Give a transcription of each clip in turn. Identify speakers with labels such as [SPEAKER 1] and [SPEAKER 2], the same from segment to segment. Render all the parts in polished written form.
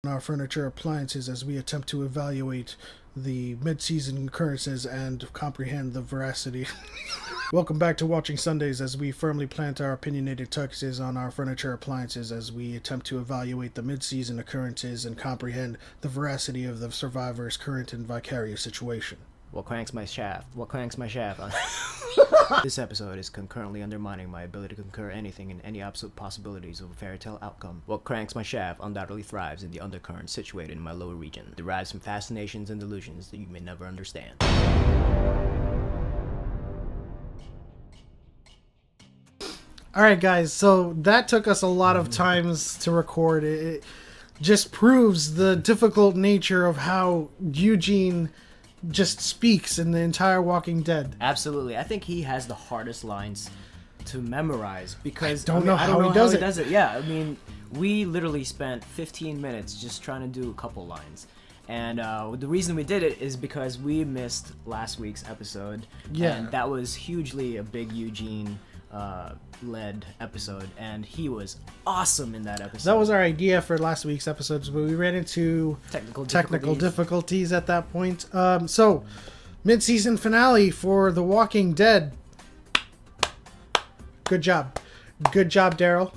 [SPEAKER 1] our furniture appliances as we attempt to evaluate the mid-season occurrences and comprehend the veracity. Welcome back to Watching Sundays as we firmly plant our opinionated tuxes on our furniture appliances as we attempt to evaluate the mid-season occurrences and comprehend the veracity of the survivor's current and vicarious situation.
[SPEAKER 2] What cranks my shaft? This episode is concurrently undermining my ability to concur anything in any absolute possibilities of a fairy tale outcome. What cranks my shaft undoubtedly thrives in the undercurrent situated in my lower region, derives from fascinations and delusions that you may never understand.
[SPEAKER 1] Alright guys, so that took us a lot of times to record. It just proves the difficult nature of how Eugene just speaks in the entire Walking Dead.
[SPEAKER 2] Absolutely. I think he has the hardest lines to memorize because
[SPEAKER 1] I don't know how he does it.
[SPEAKER 2] Yeah, I mean, we literally spent 15 minutes just trying to do a couple lines. And the reason we did it is because we missed last week's episode.
[SPEAKER 1] Yeah.
[SPEAKER 2] And that was hugely a big Eugene led episode, and he was awesome in that episode.
[SPEAKER 1] That was our idea for last week's episodes, but we ran into technical difficulties at that point. So, mid-season finale for The Walking Dead. Good job. Good job, Daryl.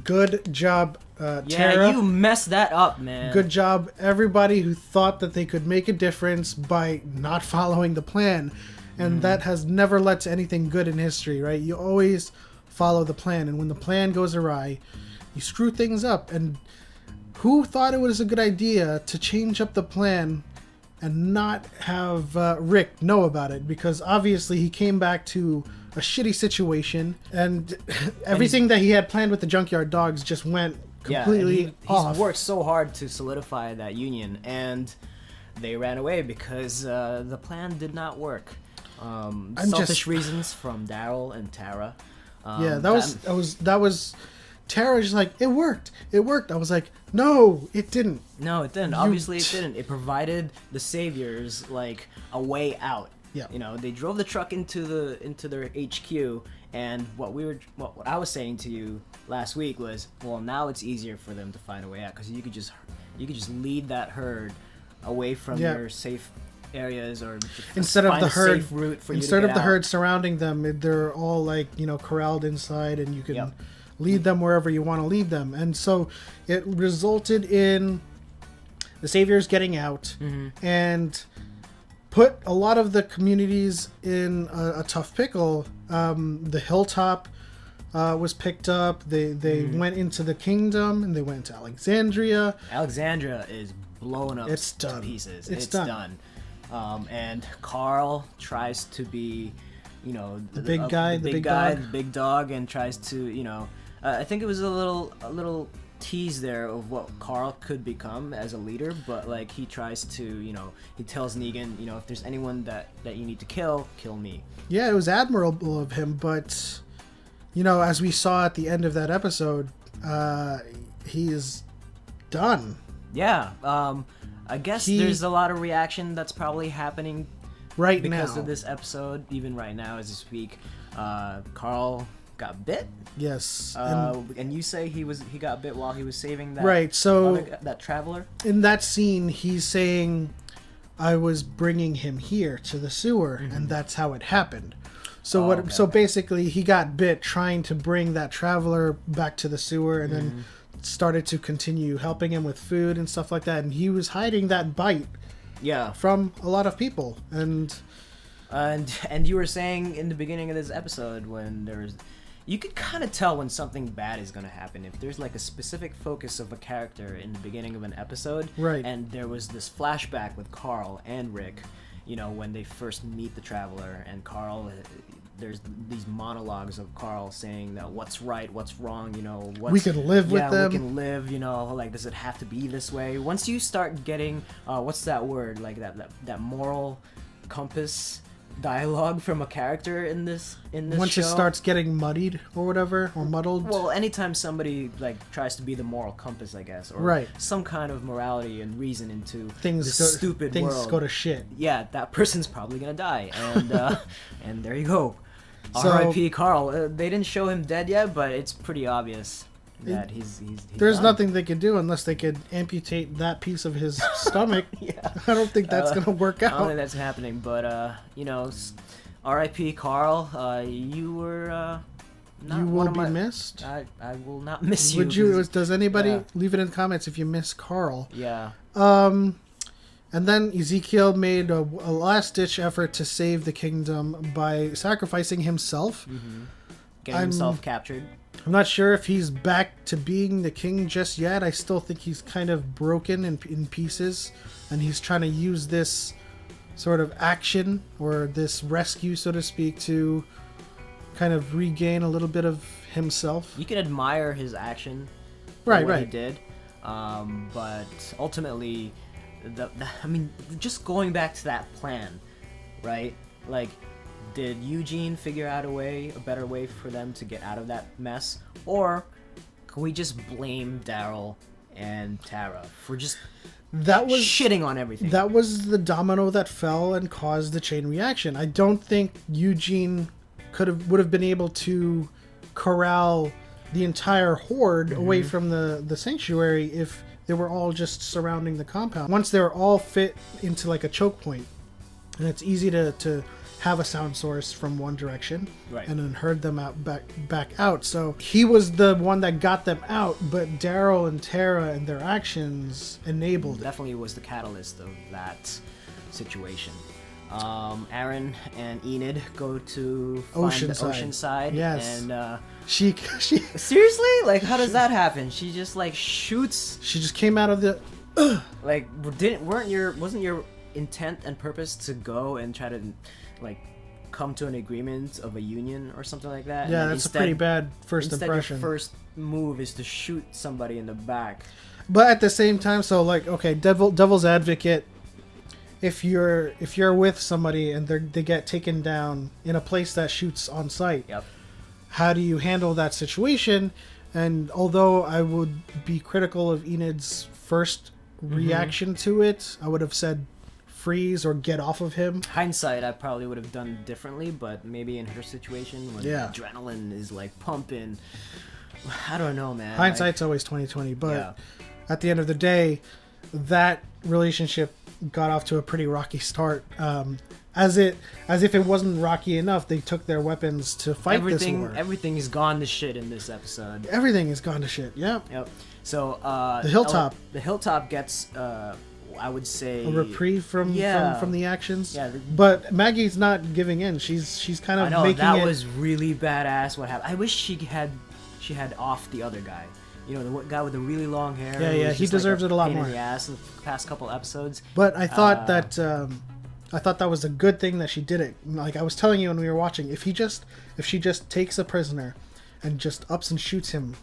[SPEAKER 1] Good job, Tara.
[SPEAKER 2] Yeah, you messed that up, man.
[SPEAKER 1] Good job, everybody who thought that they could make a difference by not following the plan. And that has never led to anything good in history, right? You always follow the plan. And when the plan goes awry, you screw things up. And who thought it was a good idea to change up the plan and not have Rick know about it? Because obviously he came back to a shitty situation. And everything that he had planned with the junkyard dogs just went completely off.
[SPEAKER 2] He's worked so hard to solidify that union. And they ran away because the plan did not work. Selfish reasons from Daryl and Tara.
[SPEAKER 1] That was Tara just like, it worked. I was like, no, it didn't.
[SPEAKER 2] No, it didn't. Obviously it didn't. It provided the saviors like a way out.
[SPEAKER 1] Yeah.
[SPEAKER 2] You know, they drove the truck into their HQ, and what I was saying to you last week was, well, now it's easier for them to find a way out because you could just lead that herd away from your safe areas, or
[SPEAKER 1] instead of the herd
[SPEAKER 2] the
[SPEAKER 1] herd surrounding them, they're all like, corralled inside, and you can lead them wherever you want to lead them. And so it resulted in the saviors getting out and put a lot of the communities in a tough pickle. The Hilltop was picked up. They went into the kingdom, and they went to Alexandria.
[SPEAKER 2] Alexandria is blown up to pieces. It's done. And Carl tries to be, the big dog, and tries to, I think it was a little tease there of what Carl could become as a leader, but like he tries to, he tells Negan, if there's anyone that you need to kill me.
[SPEAKER 1] Yeah, it was admirable of him, but, as we saw at the end of that episode, he is done.
[SPEAKER 2] Yeah, I guess there's a lot of reaction that's probably happening
[SPEAKER 1] right
[SPEAKER 2] because
[SPEAKER 1] now
[SPEAKER 2] of this episode. Even right now, as we speak, Carl got bit.
[SPEAKER 1] Yes,
[SPEAKER 2] and you say he got bit while he was saving that that traveler.
[SPEAKER 1] In that scene, he's saying, "I was bringing him here to the sewer, and that's how it happened." So So basically, he got bit trying to bring that traveler back to the sewer, and then started to continue helping him with food and stuff like that, and he was hiding that bite from a lot of people. And
[SPEAKER 2] you were saying in the beginning of this episode, when you could kind of tell when something bad is going to happen if there's like a specific focus of a character in the beginning of an episode,
[SPEAKER 1] right?
[SPEAKER 2] And there was this flashback with Carl and Rick, when they first meet the traveler, and Carl, there's these monologues of Carl saying that what's right, what's wrong,
[SPEAKER 1] we can live with them.
[SPEAKER 2] We can live, like, does it have to be this way? Once you start getting, what's that word, like that moral compass dialogue from a character in this
[SPEAKER 1] once
[SPEAKER 2] show,
[SPEAKER 1] it starts getting muddied or whatever, or muddled.
[SPEAKER 2] Well, anytime somebody like tries to be the moral compass, I guess, or some kind of morality and reason into things go
[SPEAKER 1] to shit.
[SPEAKER 2] Yeah, that person's probably gonna die, and and there you go. R.I.P. Carl. They didn't show him dead yet, but it's pretty obvious. that he's
[SPEAKER 1] there's
[SPEAKER 2] done.
[SPEAKER 1] nothing they could do unless they could amputate that piece of his stomach.
[SPEAKER 2] Yeah.
[SPEAKER 1] I don't think that's gonna work out.
[SPEAKER 2] I don't think that's happening, but R.I.P. Carl. You were not
[SPEAKER 1] you
[SPEAKER 2] one
[SPEAKER 1] will
[SPEAKER 2] of
[SPEAKER 1] be
[SPEAKER 2] my,
[SPEAKER 1] missed.
[SPEAKER 2] I will not miss you.
[SPEAKER 1] Would you? Does anybody
[SPEAKER 2] Yeah.
[SPEAKER 1] leave it in the comments if you miss Carl?
[SPEAKER 2] Yeah.
[SPEAKER 1] And then Ezekiel made a last-ditch effort to save the kingdom by sacrificing himself.
[SPEAKER 2] Mm-hmm. Getting himself captured.
[SPEAKER 1] I'm not sure if he's back to being the king just yet. I still think he's kind of broken in pieces, and he's trying to use this sort of action or this rescue, so to speak, to kind of regain a little bit of himself.
[SPEAKER 2] You can admire his action, for
[SPEAKER 1] right?
[SPEAKER 2] He did, but ultimately, just going back to that plan, right? Like, did Eugene figure out a better way for them to get out of that mess, or can we just blame Daryl and Tara for just shitting on everything?
[SPEAKER 1] That was the domino that fell and caused the chain reaction. I don't think Eugene would have been able to corral the entire horde away from the sanctuary if they were all just surrounding the compound. Once they were all fit into like a choke point, and it's easy to have a sound source from one direction,
[SPEAKER 2] right,
[SPEAKER 1] and then herd them out back out. So he was the one that got them out, but Daryl and Tara and their actions enabled it.
[SPEAKER 2] Definitely was the catalyst of that situation. Aaron and Enid go to find Oceanside.
[SPEAKER 1] Yes.
[SPEAKER 2] And
[SPEAKER 1] she
[SPEAKER 2] seriously, like, how does that happen? She just like shoots.
[SPEAKER 1] She just came out of the.
[SPEAKER 2] Like, wasn't your intent and purpose to go and try to like come to an agreement of a union or something like that?
[SPEAKER 1] Yeah, that's a pretty bad first impression.
[SPEAKER 2] Your first move is to shoot somebody in the back.
[SPEAKER 1] But at the same time, so like, okay, devil's advocate. If you're with somebody and they get taken down in a place that shoots on site,
[SPEAKER 2] yep,
[SPEAKER 1] how do you handle that situation? And although I would be critical of Enid's first reaction to it, I would have said freeze or get off of him.
[SPEAKER 2] Hindsight, I probably would have done differently, but maybe in her situation when adrenaline is like pumping, I don't know, man.
[SPEAKER 1] Hindsight's always 20/20, but at the end of the day, that relationship got off to a pretty rocky start. As if it wasn't rocky enough, they took their weapons to fight this war.
[SPEAKER 2] Everything is gone to shit in this episode.
[SPEAKER 1] Everything is gone to shit. Yep.
[SPEAKER 2] So
[SPEAKER 1] the Hilltop.
[SPEAKER 2] The Hilltop gets, I would say,
[SPEAKER 1] a reprieve from the actions.
[SPEAKER 2] Yeah.
[SPEAKER 1] But Maggie's not giving in. She's kind of making
[SPEAKER 2] that was really badass. What happened? I wish she had off the other guy. You know, the guy with the really long hair.
[SPEAKER 1] Yeah, he deserves it a lot more.
[SPEAKER 2] Pain in the ass in the past couple episodes.
[SPEAKER 1] But I thought that was a good thing that she did it. Like I was telling you when we were watching, if she just takes a prisoner and just ups and shoots him,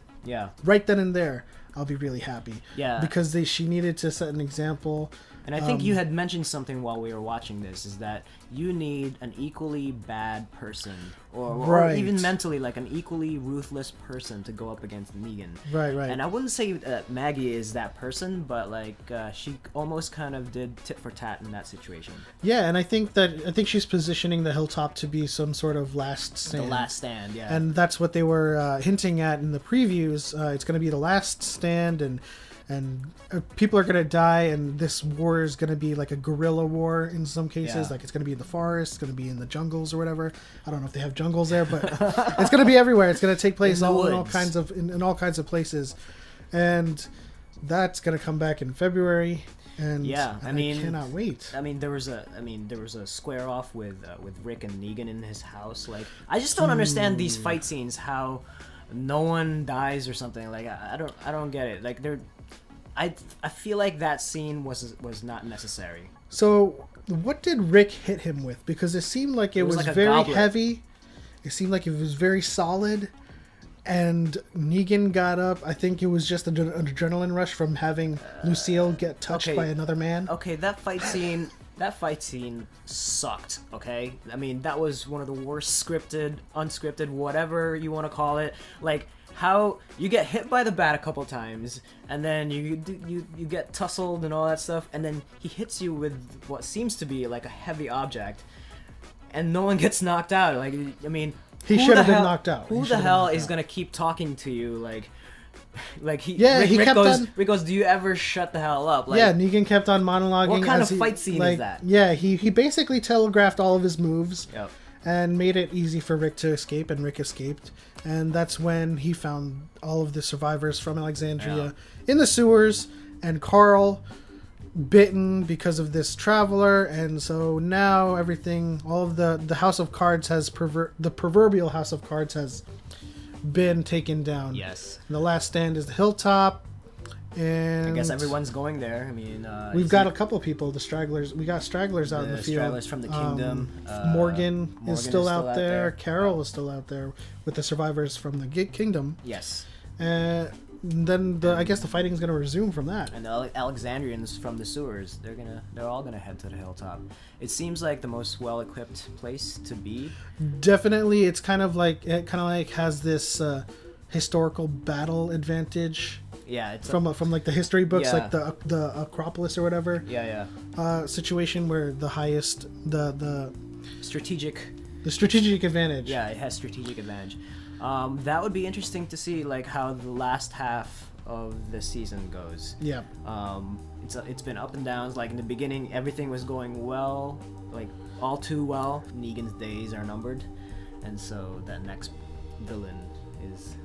[SPEAKER 1] right then and there, I'll be really happy.
[SPEAKER 2] Yeah,
[SPEAKER 1] because she needed to set an example.
[SPEAKER 2] And I think you had mentioned something while we were watching this, is that you need an equally bad person, or even mentally, like an equally ruthless person to go up against Negan.
[SPEAKER 1] Right.
[SPEAKER 2] And I wouldn't say that Maggie is that person, but like she almost kind of did tit for tat in that situation.
[SPEAKER 1] Yeah, and I think she's positioning the Hilltop to be some sort of last stand.
[SPEAKER 2] The last stand, yeah.
[SPEAKER 1] And that's what they were hinting at in the previews. It's going to be the last stand, and people are going to die, and this war is going to be like a guerrilla war in some cases. Like it's going to be in the forest, it's going to be in the jungles or whatever. I don't know if they have jungles there, but it's going to be everywhere. It's going to take place in all kinds of places, and that's going to come back in February. And I cannot wait.
[SPEAKER 2] I mean, there was a square off with Rick and Negan in his house. Like, I just don't understand these fight scenes. How no one dies or something. Like, I don't get it. Like, I feel like that scene was not necessary.
[SPEAKER 1] So, what did Rick hit him with? Because it seemed like it was like very goblet. Heavy. It seemed like it was very solid. And Negan got up. I think it was just an adrenaline rush from having Lucille get touched by another man.
[SPEAKER 2] Okay, that fight scene sucked, okay? I mean, that was one of the worst scripted, unscripted, whatever you want to call it. Like, how you get hit by the bat a couple times, and then you get tussled and all that stuff, and then he hits you with what seems to be like a heavy object, and no one gets knocked out. Like, I mean,
[SPEAKER 1] he should have been knocked out.
[SPEAKER 2] Who the hell is gonna keep talking to you? Like, Like Rick goes, do you ever shut the hell up? Like,
[SPEAKER 1] yeah, Negan kept on monologuing.
[SPEAKER 2] What kind of fight scene is that?
[SPEAKER 1] Yeah, he basically telegraphed all of his moves.
[SPEAKER 2] Yep.
[SPEAKER 1] And made it easy for Rick to escape, and Rick escaped. And that's when he found all of the survivors from Alexandria in the sewers, and Carl bitten because of this traveler. And so now everything, all of the House of Cards has the proverbial House of Cards has been taken down.
[SPEAKER 2] Yes.
[SPEAKER 1] And the last stand is the Hilltop. And
[SPEAKER 2] I guess everyone's going there. I mean,
[SPEAKER 1] we've got a couple people, the stragglers. We got stragglers out in the field.
[SPEAKER 2] Stragglers from the kingdom.
[SPEAKER 1] Morgan is still out there. Carol is still out there with the survivors from the kingdom.
[SPEAKER 2] Yes.
[SPEAKER 1] Then I guess the fighting is going to resume from that.
[SPEAKER 2] And the Alexandrians from the sewers, they're all gonna head to the Hilltop. It seems like the most well-equipped place to be.
[SPEAKER 1] Definitely, it kind of like has this historical battle advantage.
[SPEAKER 2] Yeah, it's
[SPEAKER 1] from like the history books, like the Acropolis or whatever.
[SPEAKER 2] Yeah.
[SPEAKER 1] Situation where the highest the strategic advantage.
[SPEAKER 2] Yeah, it has strategic advantage. That would be interesting to see, like how the last half of the season goes.
[SPEAKER 1] Yeah.
[SPEAKER 2] It's been up and downs. Like in the beginning, everything was going well, like all too well. Negan's days are numbered, and so that next villain is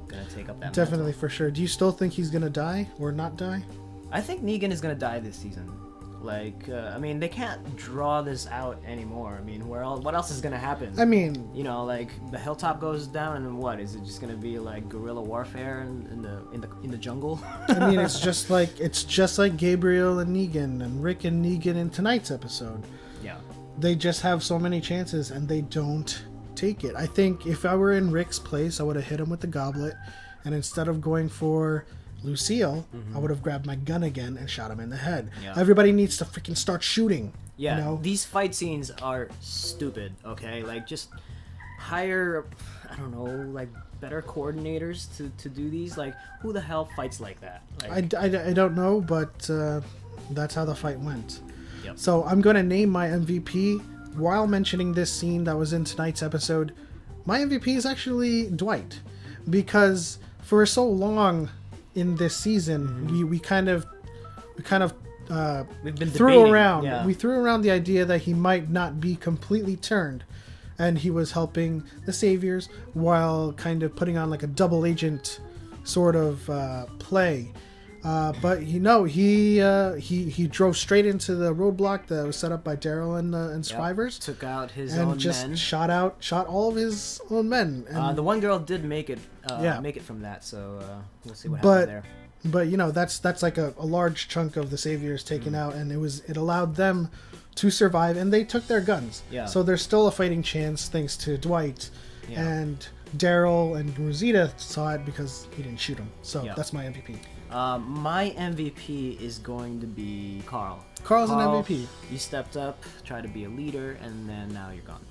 [SPEAKER 2] gonna take up that
[SPEAKER 1] definitely
[SPEAKER 2] mantle.
[SPEAKER 1] For sure. Do you still think he's gonna die or not die?
[SPEAKER 2] I think Negan is gonna die this season. Like, I mean, they can't draw this out anymore. I mean, what else is gonna happen?
[SPEAKER 1] I mean,
[SPEAKER 2] you know, like the Hilltop goes down, and then what? Is it just gonna be like guerrilla warfare in the jungle?
[SPEAKER 1] I mean, it's just like Gabriel and Negan and Rick and Negan in tonight's episode.
[SPEAKER 2] Yeah.
[SPEAKER 1] They just have so many chances, and they don't take it. I think if I were in Rick's place, I would have hit him with the goblet, and instead of going for Lucille, I would have grabbed my gun again and shot him in the head. Yeah. Everybody needs to freaking start shooting.
[SPEAKER 2] Yeah,
[SPEAKER 1] you know?
[SPEAKER 2] These fight scenes are stupid, okay? Like, just hire, I don't know, like, better coordinators to do these. Like, who the hell fights like that? Like,
[SPEAKER 1] I don't know, but that's how the fight went.
[SPEAKER 2] Yep.
[SPEAKER 1] So I'm going to name my MVP. While mentioning this scene that was in tonight's episode, my MVP is actually Dwight, because for so long in this season, we kind of threw around the idea that he might not be completely turned, and he was helping the saviors while kind of putting on like a double agent sort of play. But he drove straight into the roadblock that was set up by Daryl and survivors.
[SPEAKER 2] Took out his own men.
[SPEAKER 1] And just shot all of his own men. And,
[SPEAKER 2] the one girl did make it from that, so we'll see what happens there.
[SPEAKER 1] But you know, that's like a large chunk of the saviors taken out, and it allowed them to survive, and they took their guns.
[SPEAKER 2] Yeah.
[SPEAKER 1] So there's still a fighting chance thanks to Dwight. Yeah. And Daryl and Rosita saw it because he didn't shoot him. So that's my MVP.
[SPEAKER 2] My MVP is going to be Carl.
[SPEAKER 1] Carl's an MVP.
[SPEAKER 2] You stepped up, tried to be a leader, and then now you're gone.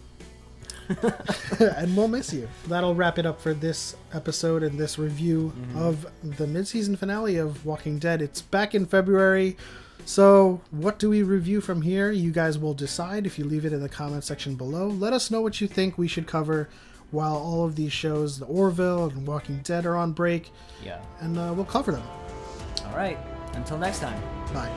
[SPEAKER 1] And we'll miss you. That'll wrap it up for this episode and this review of the mid-season finale of Walking Dead. It's back in February. So what do we review from here? You guys will decide if you leave it in the comment section below. Let us know what you think we should cover while all of these shows, The Orville and Walking Dead, are on break.
[SPEAKER 2] Yeah.
[SPEAKER 1] And we'll cover them.
[SPEAKER 2] All right. Until next time.
[SPEAKER 1] Bye.